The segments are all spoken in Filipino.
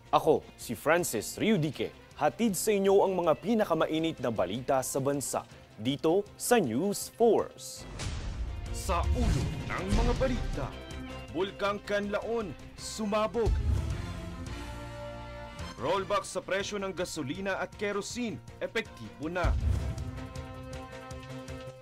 Ako, si Francis Riudique, hatid sa inyo ang mga pinakamainit na balita sa bansa dito sa News Force. Sa ulo ng mga balita, Bulkang Kanlaon sumabog. Rollback sa presyo ng gasolina at kerosene, epektibo na.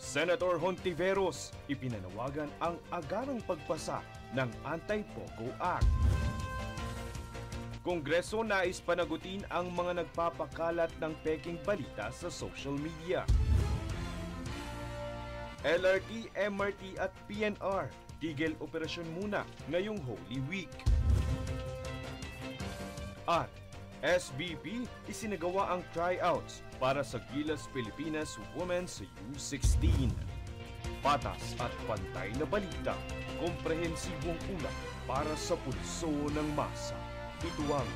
Senator Hontiveros, ipinanawagan ang agarang pagpasa ng Anti-Pogo Act. Kongreso nais panagutin ang mga nagpapakalat ng peking balita sa social media. LRT, MRT at PNR, tigil operasyon muna ngayong Holy Week. At SBP, isinagawa ang tryouts para sa Gilas Pilipinas Women's U16. Patas at pantay na balita, komprehensibong ulat para sa pulso ng masa. Ito ang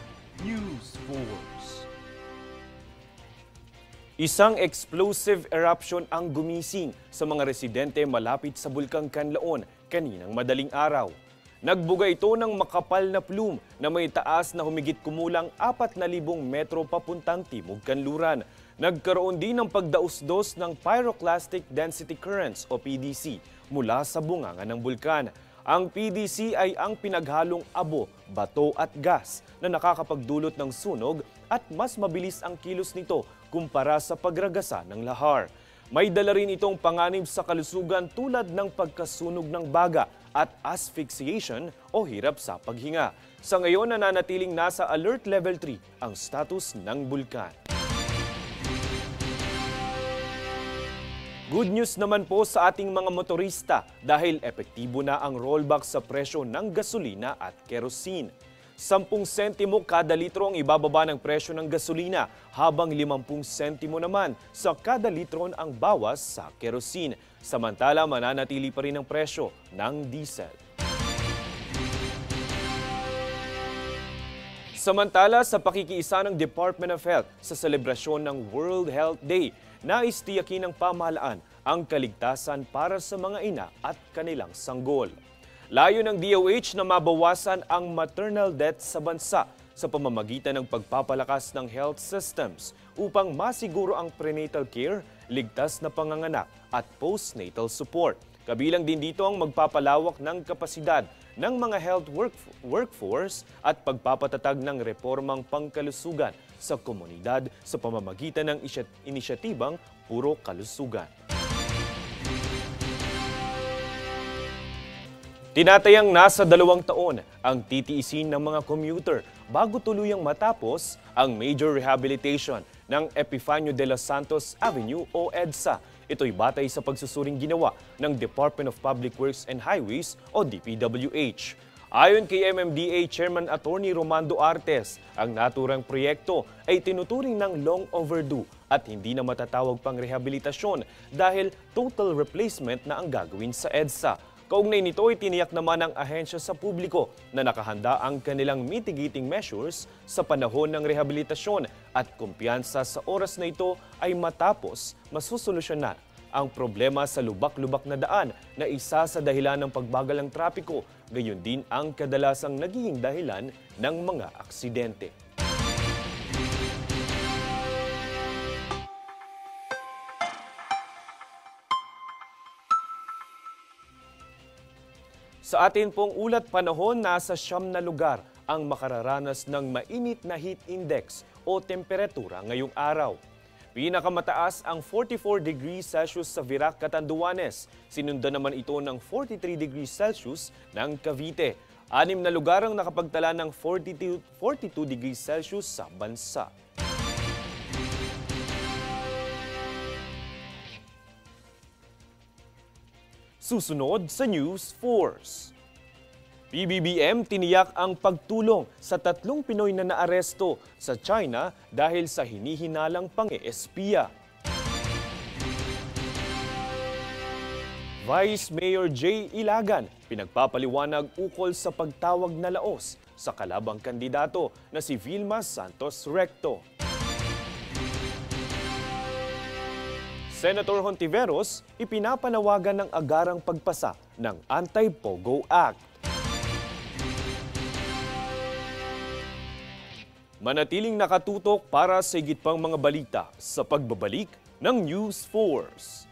News Force. Isang explosive eruption ang gumising sa mga residente malapit sa Bulkang Kanlaon kaninang madaling araw. Nagbuga ito ng makapal na plume na may taas na humigit kumulang 4,000 metro papuntang Timog Kanluran. Nagkaroon din ng pagdausdos ng Pyroclastic Density Currents o PDC mula sa bunganga ng bulkan. Ang PDC ay ang pinaghalong abo, bato at gas na nakakapagdulot ng sunog at mas mabilis ang kilos nito kumpara sa pagragasa ng lahar. May dala rin itong panganib sa kalusugan tulad ng pagkasunog ng baga at asphyxiation o hirap sa paghinga. Sa ngayon, nananatiling nasa Alert Level 3 ang status ng bulkan. Good news naman po sa ating mga motorista dahil epektibo na ang rollback sa presyo ng gasolina at kerosene. 10 sentimo kada litro ang ibababa ng presyo ng gasolina habang 50 sentimo naman sa kada litro ang bawas sa kerosene. Samantala, mananatili pa rin ang presyo ng diesel. Samantala, sa pakikiisa ng Department of Health sa selebrasyon ng World Health Day, nais tiyakin ng pamahalaan ang kaligtasan para sa mga ina at kanilang sanggol. Layo ng DOH na mabawasan ang maternal death sa bansa sa pamamagitan ng pagpapalakas ng health systems upang masiguro ang prenatal care, ligtas na panganganak at postnatal support. Kabilang din dito ang magpapalawak ng kapasidad ng mga health workforce at pagpapatatag ng reformang pangkalusugan sa komunidad sa pamamagitan ng inisyatibang Puro Kalusugan. Tinatayang nasa 2 taon ang titiisin ng mga commuter bago tuluyang matapos ang major rehabilitation ng Epifanio de los Santos Avenue o EDSA. Ito'y batay sa pagsusuring ginawa ng Department of Public Works and Highways o DPWH. Ayon kay MMDA Chairman Attorney Romando Artes, ang naturang proyekto ay tinuturing ng long overdue at hindi na matatawag pang rehabilitasyon dahil total replacement na ang gagawin sa EDSA. Kaugnay nito ay tiniyak naman ng ahensya sa publiko na nakahanda ang kanilang mitigating measures sa panahon ng rehabilitasyon at kumpiyansa sa oras na ito ay matapos masusolusyonan ang problema sa lubak-lubak na daan na isa sa dahilan ng pagbagal ng trapiko, gayon din ang kadalasang nagiging dahilan ng mga aksidente. Sa atin pong ulat panahon, nasa 9 na lugar ang makararanas ng mainit na heat index o temperatura ngayong araw. Pinakamataas ang 44 degrees Celsius sa Virac, Catanduanes. Sinundan naman ito ng 43 degrees Celsius ng Cavite. 6 na lugar ang nakapagtala ng 42 degrees Celsius sa bansa. Susunod sa News Force. PBBM tiniyak ang pagtulong sa 3 Pinoy na naaresto sa China dahil sa hinihinalang pang-eespiya. Vice Mayor Jay Ilagan pinagpapaliwanag ukol sa pagtawag na laos sa kalabang kandidato na si Vilma Santos Recto. Senator Hontiveros, ipinapanawagan ng agarang pagpasa ng Anti-Pogo Act. Manatiling nakatutok para sa higit pang mga balita sa pagbabalik ng News Force.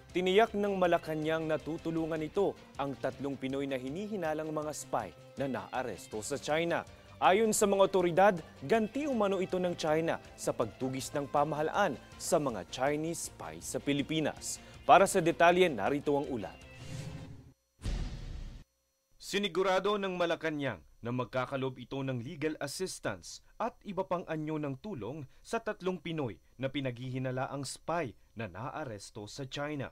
Tiniyak ng Malacanang na tutulungan ito ang 3 Pinoy na hinihinalang mga spy na naaresto sa China. Ayon sa mga otoridad, ganti umano ito ng China sa pagtugis ng pamahalaan sa mga Chinese spy sa Pilipinas. Para sa detalye, narito ang ulat. Sinigurado ng Malacanang na magkakalob ito ng legal assistance at iba pang anyo ng tulong sa 3 Pinoy na pinaghihinalaang spy na naaresto sa China.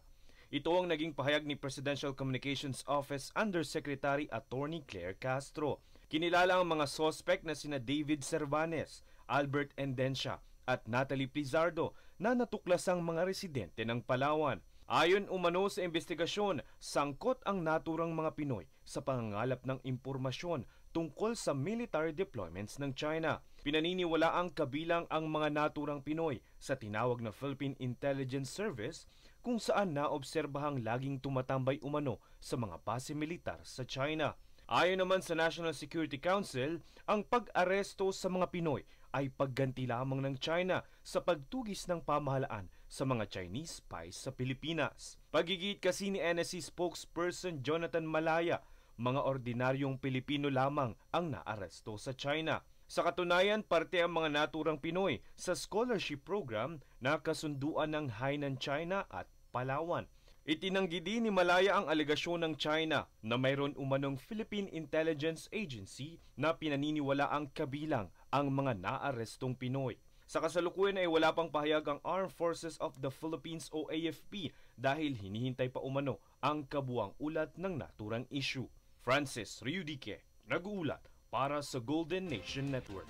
Ito ang naging pahayag ni Presidential Communications Office Undersecretary Attorney Claire Castro. Kinilala ang mga suspect na sina David Cervanes, Albert Endencia at Natalie Pizardo na natuklasang mga residente ng Palawan. Ayon umano sa investigasyon, sangkot ang naturang mga Pinoy sa pangangalap ng impormasyon tungkol sa military deployments ng China. Pinaniniwala ang kabilang ang mga naturang Pinoy sa tinawag na Philippine Intelligence Service kung saan naobserbahang laging tumatambay umano sa mga base militar sa China. Ayon naman sa National Security Council, ang pag-aresto sa mga Pinoy ay pagganti lamang ng China sa pagtugis ng pamahalaan sa mga Chinese spies sa Pilipinas. Pagigit kasi ni NSC spokesperson Jonathan Malaya, mga ordinaryong Pilipino lamang ang naaresto sa China. Sa katunayan, parte ang mga naturang Pinoy sa scholarship program na kasunduan ng Hainan China at Palawan. Itinanggi din ni Malaya ang alegasyon ng China na mayroon umanong Philippine Intelligence Agency na pinaniniwala ang kabilang ang mga naarestong Pinoy. Sa kasalukuyan ay wala pang pahayag ang Armed Forces of the Philippines o AFP dahil hinihintay pa umano ang kabuuang ulat ng naturang issue. Francis Riudique, nag-uulat para sa Golden Nation Network.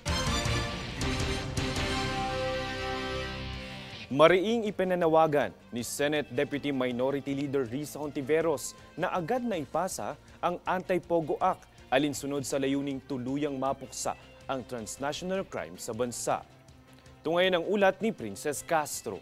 Mariing ipinanawagan ni Senate Deputy Minority Leader Risa Hontiveros na agad na ipasa ang Anti-Pogo Act alinsunod sa layuning tuluyang mapuksa ang transnational crime sa bansa. Tungayan ang ulat ni Princess Castro.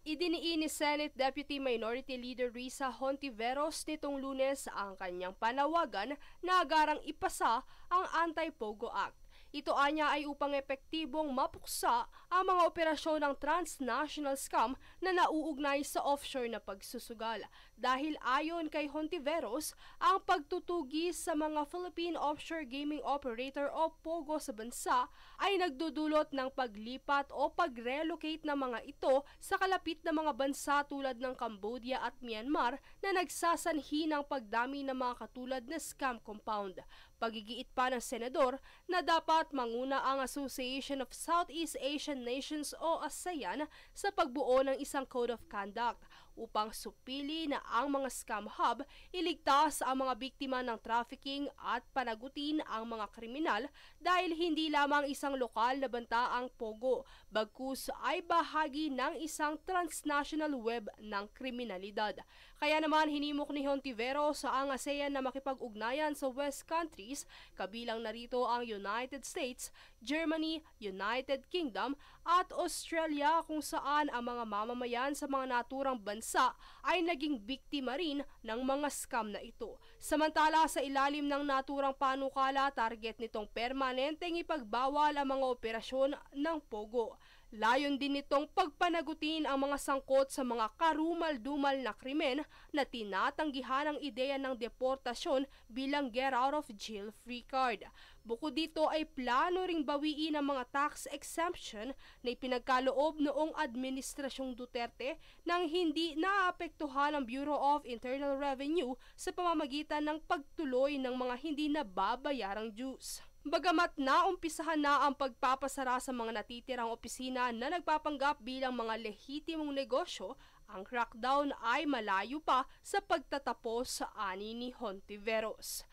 Idiniin ni Senate Deputy Minority Leader Risa Hontiveros nitong Lunes ang kanyang panawagan na agarang ipasa ang Anti-Pogo Act. Ito anya ay upang epektibong mapuksa ang mga operasyon ng transnational scam na nauugnay sa offshore na pagsusugal. Dahil ayon kay Hontiveros, ang pagtutugis sa mga Philippine Offshore Gaming Operator o POGO sa bansa ay nagdudulot ng paglipat o pag-relocate ng mga ito sa kalapit na mga bansa tulad ng Cambodia at Myanmar na nagsasanhi ng pagdami ng mga katulad na scam compound. Pagigiit pa ng senador na dapat manguna ang Association of Southeast Asian Nations o ASEAN sa pagbuo ng isang Code of Conduct upang supili na ang mga scam hub iligtas ang mga biktima ng trafficking at panagutin ang mga kriminal dahil hindi lamang isang lokal na banta ang POGO, bagkus ay bahagi ng isang transnational web ng kriminalidad. Kaya naman hinimok ni Hontiveros ang ASEAN na makipag-ugnayan sa West countries, kabilang narito ang United States, Germany, United Kingdom at Australia kung saan ang mga mamamayan sa mga naturang bansa ay naging biktima rin ng mga scam na ito. Samantala sa ilalim ng naturang panukala, target nitong permanenteng ipagbawal ang mga operasyon ng POGO. Layon din nitong pagpanagutin ang mga sangkot sa mga karumal-dumal na krimen na tinatanggihan ang ideya ng deportasyon bilang get out of jail free card. Bukod dito ay plano ring bawiin ang mga tax exemption na ipinagkaloob noong Administrasyong Duterte nang hindi naapektuhan ang Bureau of Internal Revenue sa pamamagitan ng pagtuloy ng mga hindi nababayarang dues. Bagamat naumpisahan na ang pagpapasara sa mga natitirang opisina na nagpapanggap bilang mga lehitimong negosyo, ang crackdown ay malayo pa sa pagtatapos sa ani ni Hontiveros.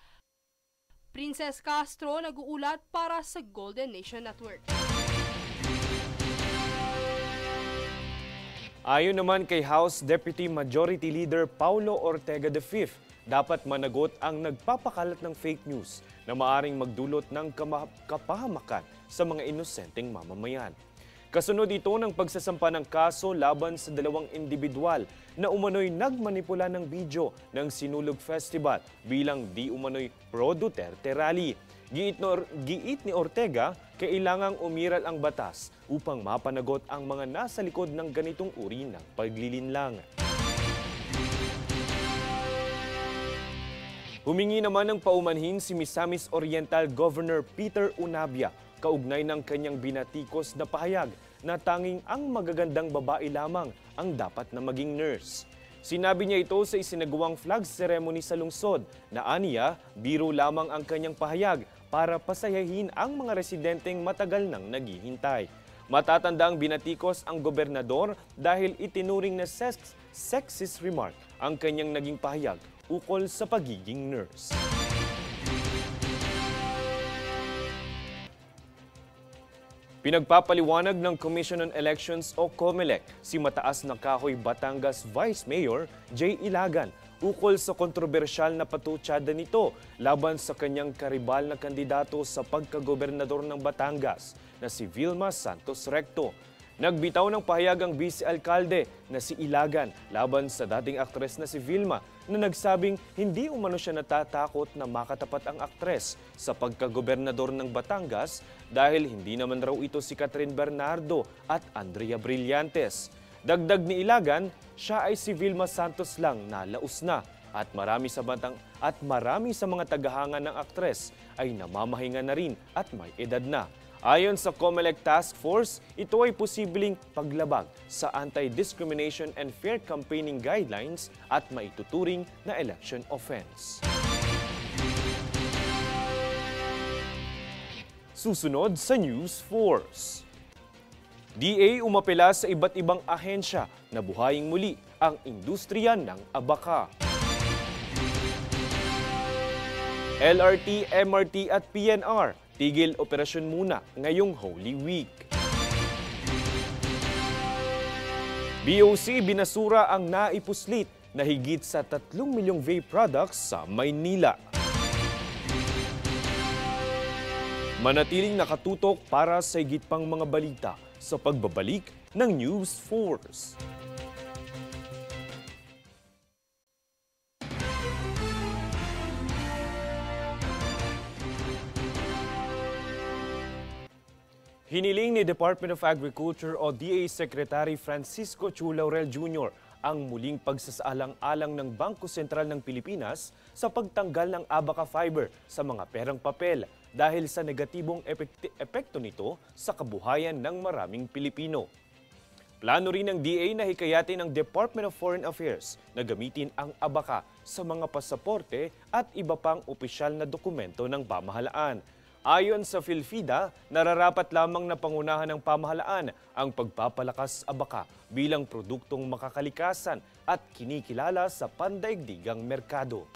Princess Castro, nag-uulat para sa Golden Nation Network. Ayon naman kay House Deputy Majority Leader Paulo Ortega V, dapat managot ang nagpapakalat ng fake news na maaring magdulot ng kapahamakan sa mga inosenteng mamamayan. Kasunod ito ng pagsasampa ng kaso laban sa dalawang individual na umano'y nagmanipula ng video ng Sinulog Festival bilang di umano'y pro-Duterte rally. Giit ni Ortega, kailangang umiral ang batas upang mapanagot ang mga nasa likod ng ganitong uri ng paglilinlang. Humingi naman ng paumanhin si Misamis Oriental Governor Peter Unabia kaugnay ng kanyang binatikos na pahayag na tanging ang magagandang babae lamang ang dapat na maging nurse. Sinabi niya ito sa isinagawang flag ceremony sa lungsod na aniya, biro lamang ang kanyang pahayag para pasayahin ang mga residenteng matagal nang naghihintay. Matatanda ang binatikos ang gobernador dahil itinuring na sexist remark ang kanyang naging pahayag ukol sa pagiging nurse. Pinagpapaliwanag ng Commission on Elections o COMELEC si Mataas na Kahoy Batangas Vice Mayor Jay Ilagan ukol sa kontrobersyal na patutsada nito laban sa kanyang karibal na kandidato sa pagkagobernador ng Batangas na si Vilma Santos Recto. Nagbitaw ng pahayag ang vice-alkalde na si Ilagan laban sa dating aktres na si Vilma na nagsabing hindi umano siya natatakot na makatapat ang aktres sa pagkagobernador ng Batangas dahil hindi naman raw ito si Catherine Bernardo at Andrea Brillantes. Dagdag ni Ilagan, siya ay si Vilma Santos lang na laos na at marami sa mga tagahanga ng aktres ay namamahinga na rin at may edad na. Ayon sa COMELEC Task Force, ito ay posibleng paglabag sa Anti-Discrimination and Fair Campaigning Guidelines at maituturing na election offense. Susunod sa News Force. DA umapela sa iba't ibang ahensya na buhayin muli ang industriya ng abaka. LRT, MRT at PNR tigil operasyon muna ngayong Holy Week. BOC binasura ang naipuslit na higit sa 3 milyong vape products sa Maynila. Manatiling nakatutok para sa higit pang mga balita sa pagbabalik ng News Force. Hiniling ni Department of Agriculture o DA Secretary Francisco Chu Laurel Jr. ang muling pagsasaalang-alang ng Bangko Sentral ng Pilipinas sa pagtanggal ng abaca fiber sa mga perang papel dahil sa negatibong epekto nito sa kabuhayan ng maraming Pilipino. Plano rin ng DA na hikayatin ng Department of Foreign Affairs na gamitin ang abaca sa mga pasaporte at iba pang opisyal na dokumento ng pamahalaan. Ayon sa PhilFida, nararapat lamang na pangunahan ng pamahalaan ang pagpapalakas abaka bilang produktong makakalikasan at kinikilala sa pandaigdigang merkado.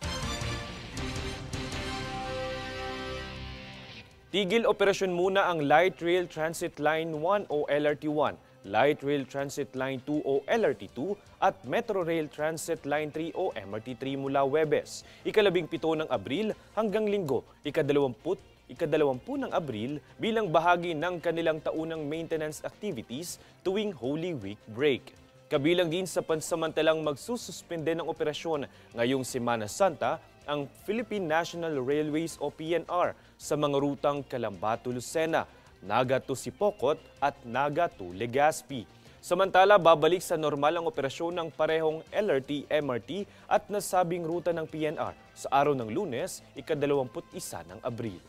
Tigil operasyon muna ang Light Rail Transit Line 1 o LRT1, Light Rail Transit Line 2 o LRT2 at Metro Rail Transit Line 3 o MRT3 mula Huwebes, ika-17 ng Abril hanggang Linggo, ika-20 ng Abril bilang bahagi ng kanilang taunang maintenance activities tuwing Holy Week break. Kabilang din sa pansamantalang magsususpende ng operasyon ngayong Semana Santa ang Philippine National Railways o PNR sa mga rutang Calamba to Lucena, Naga to Sipocot at Naga to Legazpi. Samantala, babalik sa normal ang operasyon ng parehong LRT, MRT at nasabing ruta ng PNR sa araw ng Lunes, ika-21 ng Abril.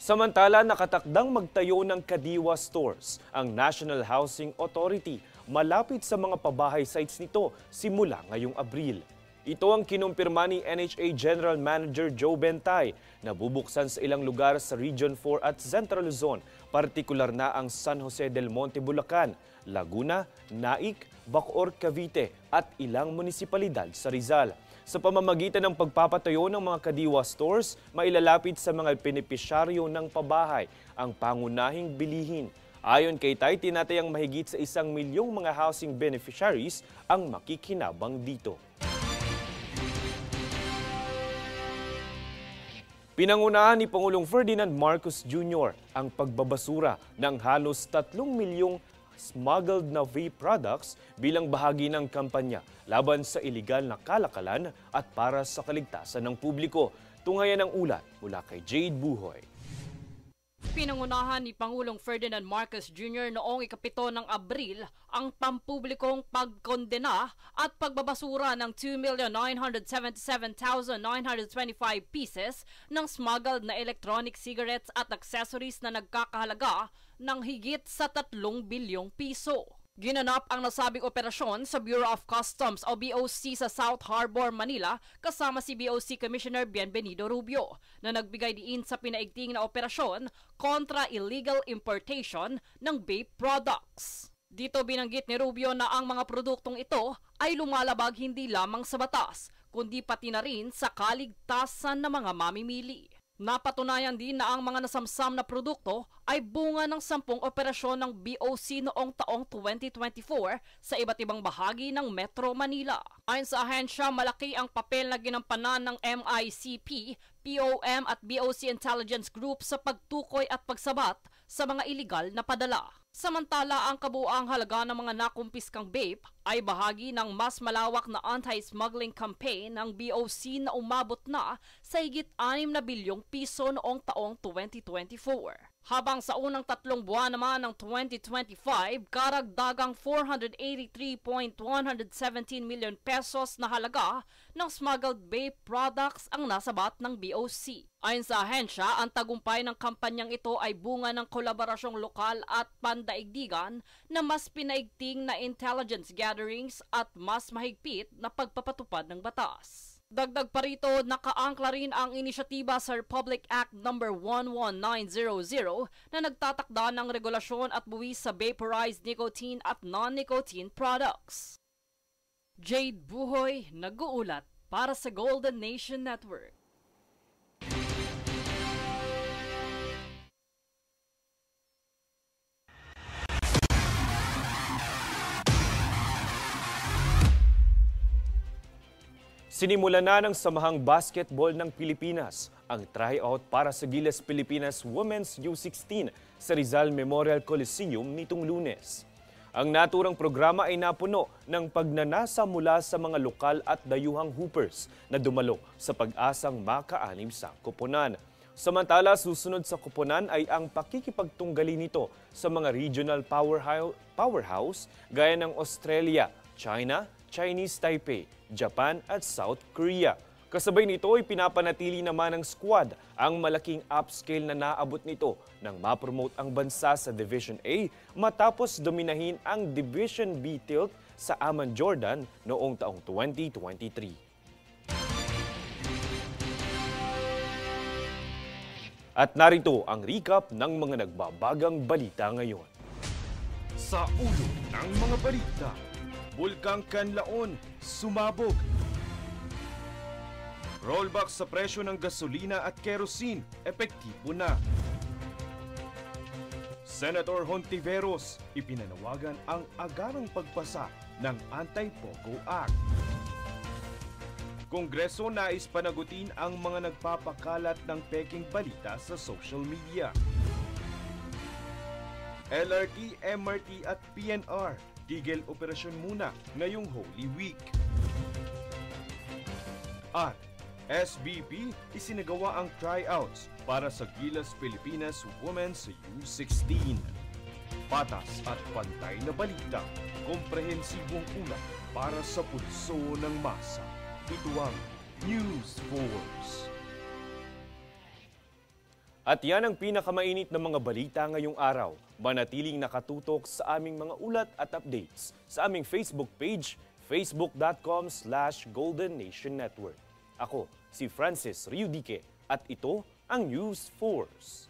Samantala, nakatakdang magtayo ng Kadiwa Stores ang National Housing Authority malapit sa mga pabahay sites nito simula ngayong Abril. Ito ang kinumpirma ni NHA General Manager Joe Bentay na bubuksan sa ilang lugar sa Region 4 at Central Luzon, partikular na ang San Jose del Monte, Bulacan, Laguna, Naik, Bacoor, Cavite at ilang munisipalidad sa Rizal. Sa pamamagitan ng pagpapatayo ng mga Kadiwa Stores, mailalapit sa mga benepisyaryo ng pabahay ang pangunahing bilihin. Ayon kay Tay, tinatayang mahigit sa 1 milyong mga housing beneficiaries ang makikinabang dito. Pinangunahan ni Pangulong Ferdinand Marcos Jr. ang pagbabasura ng halos 3 milyong smuggled na vape products bilang bahagi ng kampanya laban sa iligal na kalakalan at para sa kaligtasan ng publiko. Tunghayan ang ulat mula kay Jade Buhoy. Pinangunahan ni Pangulong Ferdinand Marcos Jr. noong ika-7 ng Abril ang pampublikong pagkondena at pagbabasura ng 2,977,925 pieces ng smuggled na electronic cigarettes at accessories na nagkakahalaga ng higit sa 3 bilyong piso. Ginanap ang nasabing operasyon sa Bureau of Customs o BOC sa South Harbor, Manila kasama si BOC Commissioner Bienvenido Rubio na nagbigay diin sa pinaigting na operasyon kontra illegal importation ng vape products. Dito binanggit ni Rubio na ang mga produktong ito ay lumalabag hindi lamang sa batas kundi pati na rin sa kaligtasan ng mga mamimili. Napatunayan din na ang mga nasamsam na produkto ay bunga ng 10 operasyon ng BOC noong taong 2024 sa iba't ibang bahagi ng Metro Manila. Ayon sa ahensya, malaki ang papel na ginampanan ng MICP, POM at BOC Intelligence Group sa pagtukoy at pagsabat sa mga iligal na padala. Samantala, ang kabuuang halaga ng mga nakumpiskang vape ay bahagi ng mas malawak na anti-smuggling campaign ng BOC na umabot na sa higit 6 na bilyong piso noong taong 2024. Habang sa unang 3 buwan naman ng 2025, karagdagang 483.117 million pesos na halaga ng smuggled vape products ang nasabat ng BOC. Ayon sa ahensya, ang tagumpay ng kampanyang ito ay bunga ng kolaborasyong lokal at pandaigdigan na mas pinaigting na intelligence gatherings at mas mahigpit na pagpapatupad ng batas. Dagdag pa rito, nakaangkla rin ang inisyatiba sa Republic Act No. 11900 na nagtatakda ng regulasyon at buwis sa vaporized nicotine at non-nicotine products. Jade Buhoy, nag-uulat para sa Golden Nation Network. Sinimulan na ng Samahang Basketball ng Pilipinas ang tryout para sa Gilas Pilipinas Women's U16 sa Rizal Memorial Coliseum nitong Lunes. Ang naturang programa ay napuno ng pagnanasa mula sa mga lokal at dayuhang hoopers na dumalo sa pag-asang makaanib sa koponan. Samantala, susunod sa koponan ay ang pakikipagtunggali nito sa mga regional powerhouse gaya ng Australia, China, Chinese Taipei, Japan at South Korea. Kasabay nito ay pinapanatili naman ng squad ang malaking upscale na naabot nito nang mapromote ang bansa sa Division A matapos dominahin ang Division B tilt sa Amman Jordan noong taong 2023. At narito ang recap ng mga nagbabagang balita ngayon. Sa ulo ng mga balita, Bulkang Kanlaon, sumabog. Rollback sa presyo ng gasolina at kerosene, epektibo na. Senator Hontiveros, ipinanawagan ang agarang pagpasa ng Anti-Pogo Act. Kongreso nais panagutin ang mga nagpapakalat ng peking balita sa social media. LRT, MRT at PNR, tigil operasyon muna ngayong Holy Week. At SBP, isinagawa ang tryouts para sa Gilas Pilipinas Women's U16. Patas at pantay na balita, komprehensibong ulat para sa pulso ng masa. Ito ang News Force. At yan ang pinakamainit na mga balita ngayong araw. Manatiling nakatutok sa aming mga ulat at updates sa aming Facebook page, facebook.com/Golden Nation Network. Ako, si Francis Riudique at ito ang News Force.